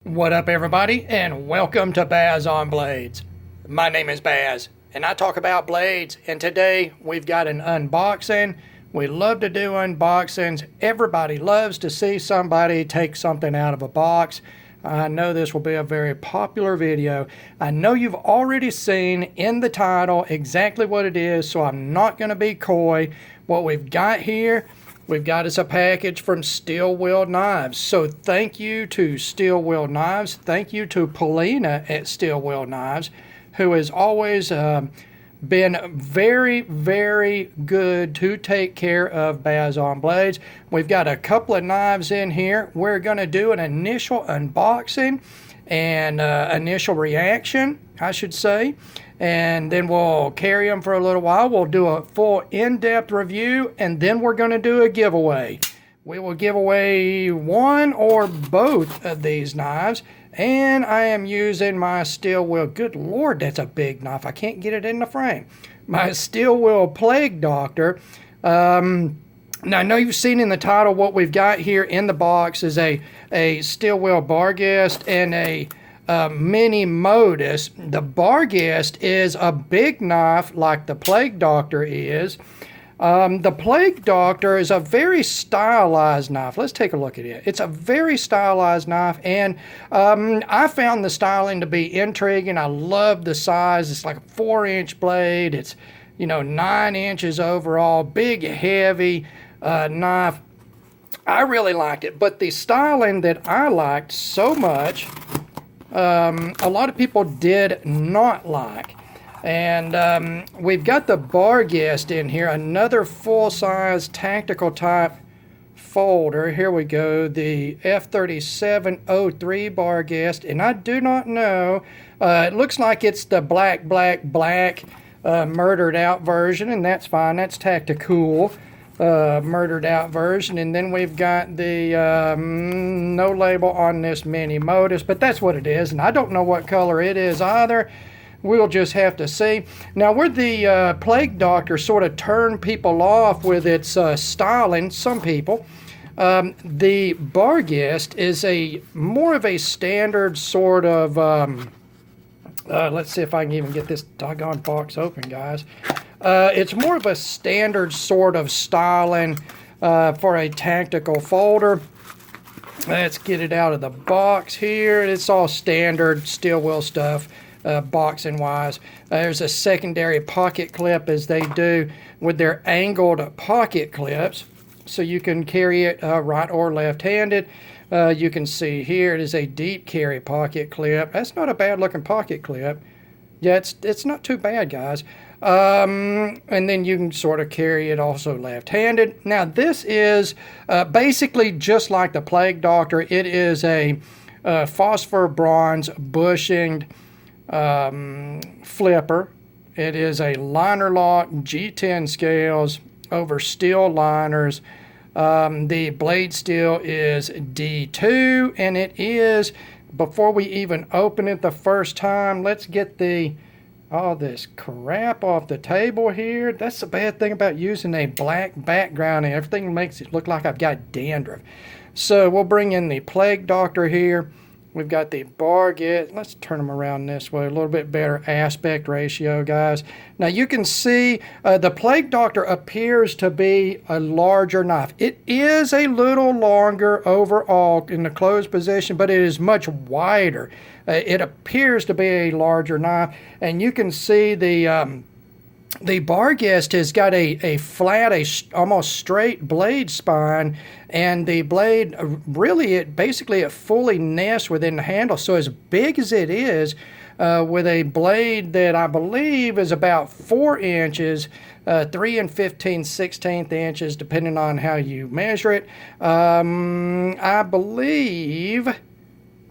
What up, everybody, and welcome to Baz on Blades. My name is Baz, and I talk about blades, and today we've got an unboxing. We love to do unboxings. Everybody loves to see somebody take something out of a box. I know this will be a very popular video. I know you've already seen in the title exactly what it is, so I'm not going to be coy. What we've got here, we've got us a package from Steel Wheel Knives. So thank you to Steel Wheel Knives. Thank you to Paulina at Steel Wheel Knives, who has always been very, very good to take care of Baz on Blades. We've got a couple of knives in here. We're going to do an initial unboxing and initial reaction, I should say. And then we'll carry them for a little while. We'll do a full in-depth review, and then we're going to do a giveaway. We will give away one or both of these knives, and I am using my Steel Wheel. Good Lord, that's a big knife. I can't get it in the frame. My Steel Wheel Plague Doctor. Now, I know you've seen in the title what we've got here in the box is a Steel Wheel Barghest and a mini Modus. The Barghest is a big knife like the Plague Doctor is. The Plague Doctor is a very stylized knife. Let's take a look at it. It's a very stylized knife, and I found the styling to be intriguing. I love the size. It's like a 4-inch blade. It's, 9 inches overall, big, heavy knife. I really liked it, but the styling that I liked so much, a lot of people did not like. And we've got the Barghest in here, another full-size tactical type folder. Here we go, the F3703 Barghest, and I do not know, it looks like it's the black murdered out version, and that's fine. That's tactical murdered out version. And then we've got the no label on this mini Modus, but that's what it is, and I don't know what color it is either. We'll just have to see. Now, where the Plague Doctor sort of turned people off with its styling, some people, the Barghest is more of a standard sort of, let's see if I can even get this doggone box open, guys. It's more of a standard sort of styling for a tactical folder. Let's get it out of the box here. It's all standard steel wheel stuff. Boxing wise, there's a secondary pocket clip, as they do with their angled pocket clips, so you can carry it right or left-handed. You can see here it is a deep carry pocket clip. That's not a bad looking pocket clip. Yeah, it's not too bad, guys. And then you can sort of carry it also left-handed. Now, this is basically just like the Plague Doctor. It is a phosphor bronze bushinged flipper. It is a liner lock G10 scales over steel liners. The blade steel is D2, and it is, before we even open it the first time, let's get all this crap off the table here. That's the bad thing about using a black background, and everything makes it look like I've got dandruff. So we'll bring in the Plague Doctor here. We've got the Barghest. Let's turn them around this way. A little bit better aspect ratio, guys. Now you can see the Plague Doctor appears to be a larger knife. It is a little longer overall in the closed position, but it is much wider. It appears to be a larger knife, and you can see the Barghest has got a flat, almost straight blade spine, and the blade really, it fully nests within the handle. So as big as it is, with a blade that I believe is about 4 inches, 3 and 15/16 inches, depending on how you measure it, I believe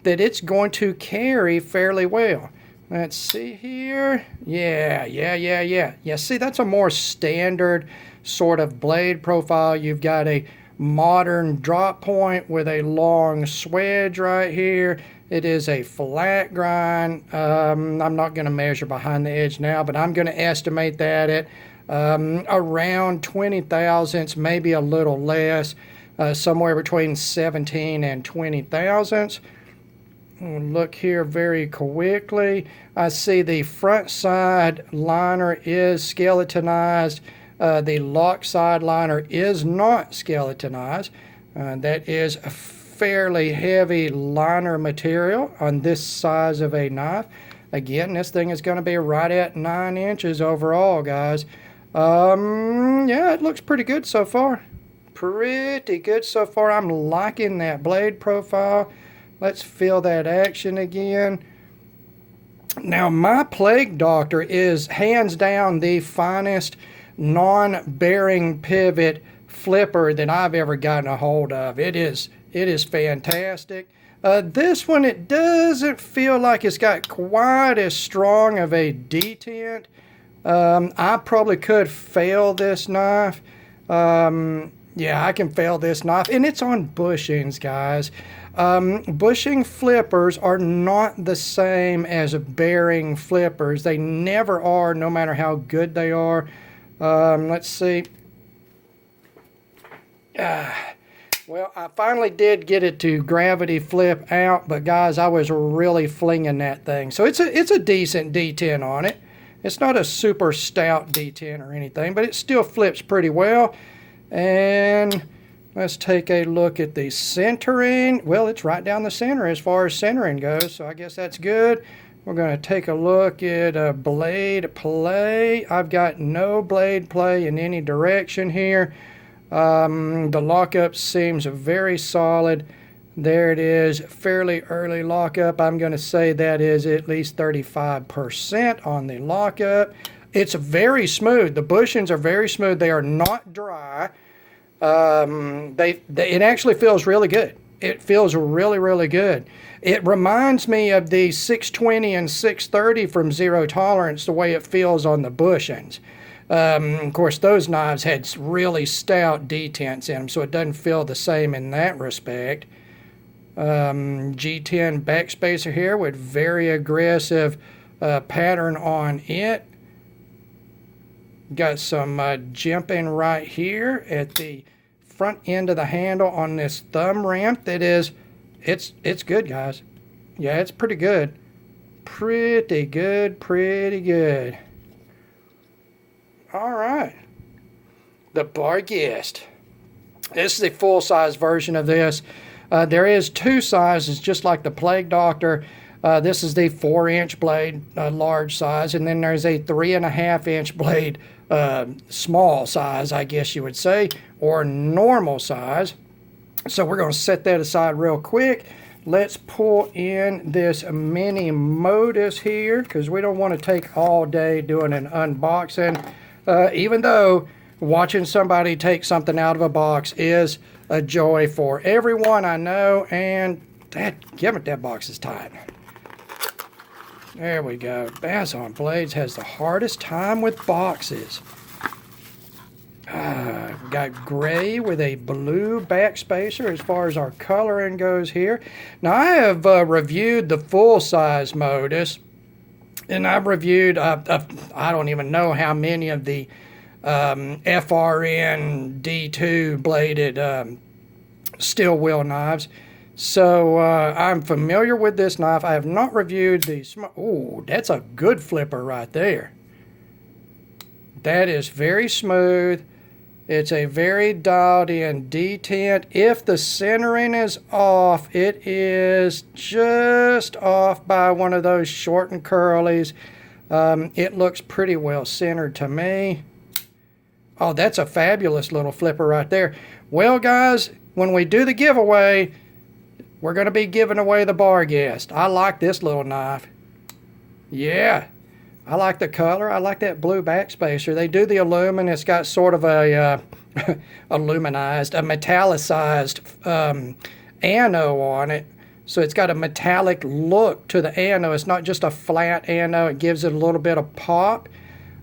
that it's going to carry fairly well. Let's see here. Yeah. See, that's a more standard sort of blade profile. You've got a modern drop point with a long swedge right here. It is a flat grind. I'm not going to measure behind the edge now, but I'm going to estimate that at around 20 thousandths, maybe a little less, somewhere between 17 and 20 thousandths. We'll look here very quickly. I see the front side liner is skeletonized. The lock side liner is not skeletonized. That is a fairly heavy liner material on this size of a knife. Again, this thing is going to be right at 9 inches overall, guys. Yeah, it looks pretty good so far. Pretty good so far. I'm liking that blade profile. Let's feel that action again. Now, my Plague Doctor is hands down the finest non-bearing pivot flipper that I've ever gotten a hold of. It is fantastic. This one, it doesn't feel like it's got quite as strong of a detent. I probably could fail this knife. Yeah, I can fail this knife, and it's on bushings, guys. Bushing flippers are not the same as bearing flippers. They never are, no matter how good they are. Let's see. Well, I finally did get it to gravity flip out, but guys, I was really flinging that thing. So it's a decent detent on it. It's not a super stout detent or anything, but it still flips pretty well. And let's take a look at the centering. Well, it's right down the center as far as centering goes, so I guess that's good. We're going to take a look at blade play. I've got no blade play in any direction here. The lockup seems very solid. There it is, fairly early lockup. I'm going to say that is at least 35% on the lockup. It's very smooth. The bushings are very smooth. They are not dry. It actually feels really good. It feels really, really good. It reminds me of the 620 and 630 from Zero Tolerance, the way it feels on the bushings. Of course, those knives had really stout detents in them, so it doesn't feel the same in that respect. G10 backspacer here with very aggressive pattern on it. Got some jimping right here at the front end of the handle on this thumb ramp. That is, it's good, guys. Yeah, it's pretty good. Pretty good, pretty good. All right. The Barghest. This is the full-size version of this. There is 2 sizes, just like the Plague Doctor. This is the 4-inch blade, large size, and then there's a 3.5-inch blade, small size, I guess you would say, or normal size. So we're going to set that aside real quick. Let's pull in this mini Modus here, because we don't want to take all day doing an unboxing, even though watching somebody take something out of a box is a joy for everyone, I know, and that box is tight. There we go. Bass on Blades has the hardest time with boxes. Got gray with a blue backspacer as far as our coloring goes here. Now, I have reviewed the full-size Modus, and I've reviewed, I don't even know how many of the FRN D2 bladed steel wheel knives. So I'm familiar with this knife. I have not reviewed the... Oh, that's a good flipper right there. That is very smooth. It's a very dialed in detent. If the centering is off, it is just off by one of those short and curlies. It looks pretty well centered to me. Oh, that's a fabulous little flipper right there. Well, guys, when we do the giveaway, we're going to be giving away the Barghest. I like this little knife. Yeah, I like the color. I like that blue backspacer. They do the aluminum. It's got sort of a metallicized ano on it. So it's got a metallic look to the ano. It's not just a flat ano. It gives it a little bit of pop.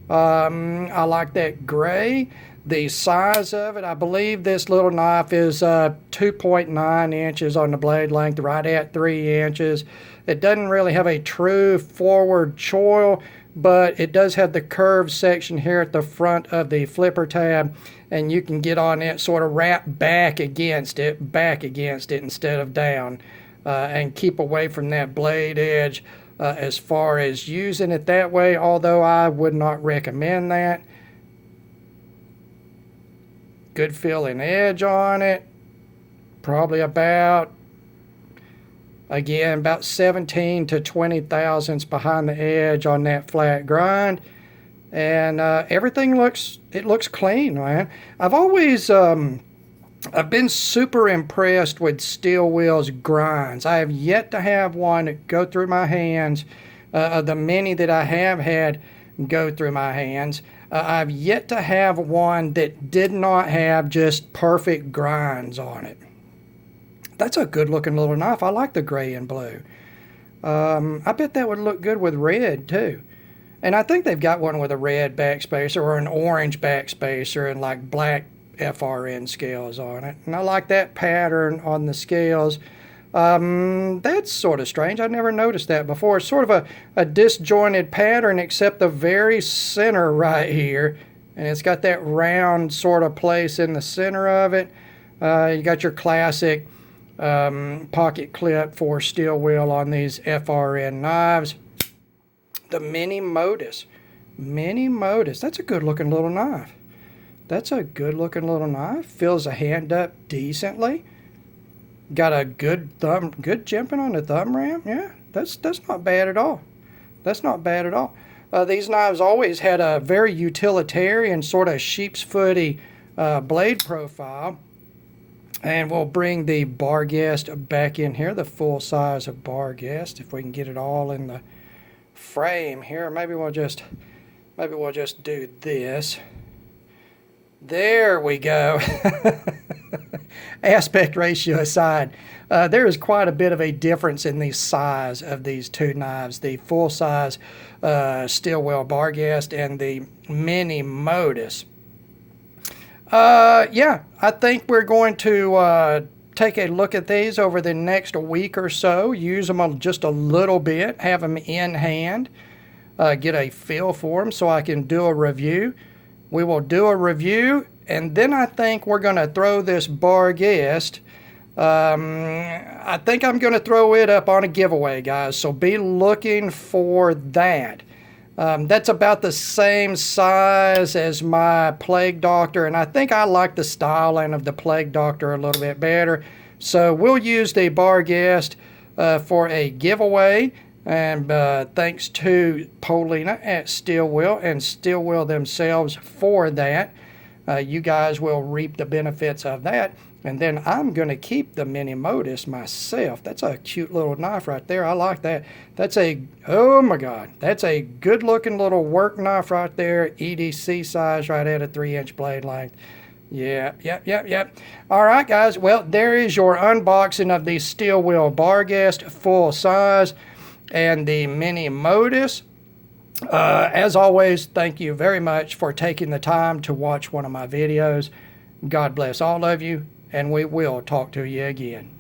I like that gray. The size of it, I believe this little knife is 2.9 inches on the blade length, right at 3 inches. It doesn't really have a true forward choil, but it does have the curved section here at the front of the flipper tab, and you can get on it, sort of wrap back against it instead of down. and keep away from that blade edge as far as using it that way, although I would not recommend that. Good feeling edge on it. Probably about, again, about 17 to 20 thousandths behind the edge on that flat grind. And everything looks clean, man. I've been super impressed with Steel Will's grinds. I have yet to have one go through my hands. The many that I have had go through my hands, I've yet to have one that did not have just perfect grinds on it. That's a good looking little knife. I like the gray and blue. I bet that would look good with red too. And I think they've got one with a red backspacer or an orange backspacer and like black FRN scales on it, and I like that pattern on the scales. That's sort of strange. I never noticed that before. It's sort of a disjointed pattern except the very center right here, and it's got that round sort of place in the center of it. You got your classic pocket clip for Steel Will on these FRN knives. The Mini Modus. That's a good looking little knife. That's a good looking little knife. Fills the hand up decently. Got a good jimping on the thumb ramp. Yeah, that's not bad at all. That's not bad at all. These knives always had a very utilitarian sort of sheep's footy blade profile. And we'll bring the Barghest back in here, the full size of Barghest, if we can get it all in the frame here. Maybe we'll just do this. There we go. Aspect ratio aside, there is quite a bit of a difference in the size of these two knives. The full-size Steel Will Barghest and the Mini Modus. Yeah, I think we're going to take a look at these over the next week or so. Use them just a little bit. Have them in hand. Get a feel for them so I can do a review. We will do a review, and then I think we're going to throw this Barghest. I think I'm going to throw it up on a giveaway, guys, so be looking for that. That's about the same size as my Plague Doctor, and I think I like the styling of the Plague Doctor a little bit better. So we'll use the Barghest for a giveaway. And thanks to Paulina at Steel Will and Steel Will themselves for that. You guys will reap the benefits of that. And then I'm going to keep the Mini Modus myself. That's a cute little knife right there. I like that. That's oh my God, that's a good looking little work knife right there. EDC size right at a 3-inch blade length. Yeah. All right, guys. Well, there is your unboxing of the Steel Will Barghest full size and the Mini Modus. As always, thank you very much for taking the time to watch one of my videos. God bless all of you, and we will talk to you again.